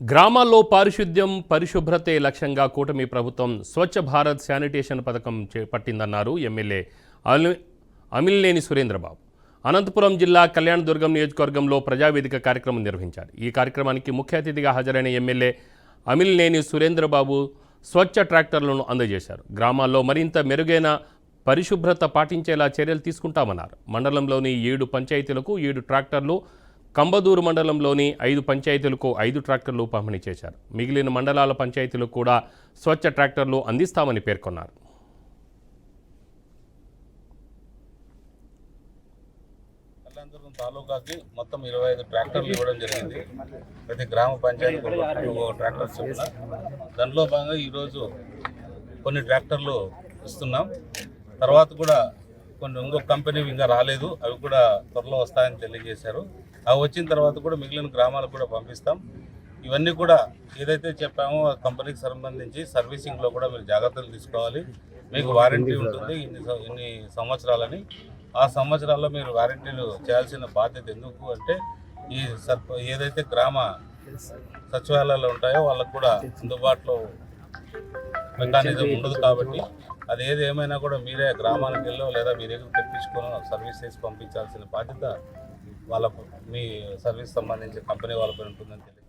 గ్రామాల్లో పారిశుద్ధ్యం పరిశుభ్రతే లక్ష్యంగా కూటమి ప్రభుత్వం స్వచ్ఛ భారత్ శానిటేషన్ పథకం చేపట్టిందన్నారు ఎమ్మెల్యే అమిలినేని సురేంద్రబాబు. అనంతపురం జిల్లా కళ్యాణదుర్గం నియోజకవర్గంలో ప్రజావేదిక కార్యక్రమం నిర్వహించారు. ఈ కార్యక్రమానికి ముఖ్య అతిథిగా హాజరైన ఎమ్మెల్యే అమిలినేని సురేంద్రబాబు స్వచ్ఛ ట్రాక్టర్లను అందజేశారు. గ్రామాల్లో మరింత మెరుగైన పరిశుభ్రత పాటించేలా చర్యలు తీసుకుంటామన్నారు. మండలంలోని 7 పంచాయతీలకు 7 ట్రాక్టర్లు, కంబదూరు మండలంలోని 5 పంచాయతీలకు 5 ట్రాక్టర్లు పంపిణీ చేశారు. మిగిలిన మండలాల పంచాయతీలకు కూడా స్వచ్ఛ ట్రాక్టర్లు అందిస్తామని పేర్కొన్నారు. కళ్యాణదుర్గం తాలూకాకి మొత్తం 25 ట్రాక్టర్లు ఇవ్వడం జరిగింది. ప్రతి గ్రామ పంచాయతీ ట్రాక్టర్స్ చొప్పున దానిలో భాగంగా ఈరోజు కొన్ని ట్రాక్టర్లు ఇస్తున్నాం. తర్వాత కూడా ఇంకొక కంపెనీ ఇంకా రాలేదు, అవి కూడా త్వరలో వస్తాయని తెలియజేశారు. అవి వచ్చిన తర్వాత కూడా మిగిలిన గ్రామాలకు కూడా పంపిస్తాం. ఇవన్నీ కూడా ఏదైతే చెప్పామో ఆ కంపెనీకి సంబంధించి సర్వీసింగ్లో కూడా మీరు జాగ్రత్తలు తీసుకోవాలి. మీకు వారంటీ ఉంటుంది ఇన్ని సంవత్సరాలని. ఆ సంవత్సరాల్లో మీరు వారంటీలు చేయాల్సిన బాధ్యత ఎందుకు అంటే ఏదైతే గ్రామ సచివాలయాలు ఉంటాయో వాళ్ళకు కూడా అందుబాటులో మెకానిజం ఉండదు. కాబట్టి అది ఏది ఏమైనా కూడా మీరే గ్రామాలకు వెళ్ళో లేదా మీరే తెప్పించుకొని సర్వీస్ చేసి పంపించాల్సిన బాధ్యత మీ సర్వీస్ సంబంధించి కంపెనీ వాళ్ళపై ఉంటుందని తెలియదు.